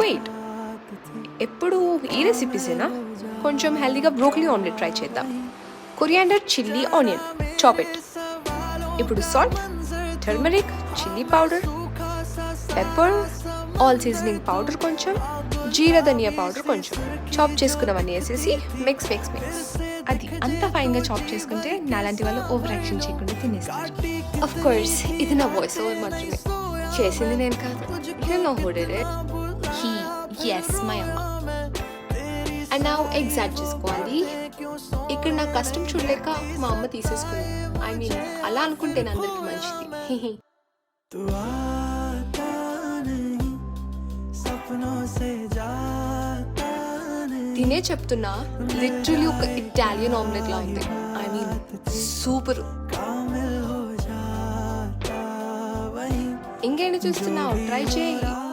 Wait, ఎప్పుడు ఈ రెసిపీసేనా? కొంచెం హెల్దీగా బ్రోకలీ ఆమ్లెట్ ట్రై చేద్దాం. Coriander, chilli, onion, chop it. ఇప్పుడు salt, turmeric, chilli powder, pepper, all seasoning powder కొంచెం, జీరా ధనియా పౌడర్ కొంచెం, చాప్ చేసుకున్నవన్నీ వేసేసి మిక్స్ మిక్స్ మిక్స్. అది అంత ఫైన్గా చాప్ చేసుకుంటే నాలాంటి వాళ్ళు ఓవర్ యాక్షన్ చేయకుండా తినేస్తారు. అఫ్ కోర్స్ ఇది నా వాయిస్ ఓవర్ మాత్రమే, చేసింది నేను కాదు. You know who did it? Yes, my అమ్మ. అండ్ నా ఎగ్స్ యాడ్ చేసుకోవాలి. ఇక్కడ నా కష్టం చూడలేక మా అమ్మ తీసేసుకుంది. ఐ మీన్ అలా అనుకుంటేనే అందరికి మంచిది. తినే చెప్తున్నా, లిటరలీ ఒక ఇటాలియన్ ఆమ్లెట్ లా ఉంది. I mean super. ఇంకేంటి చూస్తున్నావు? ట్రై చేయి.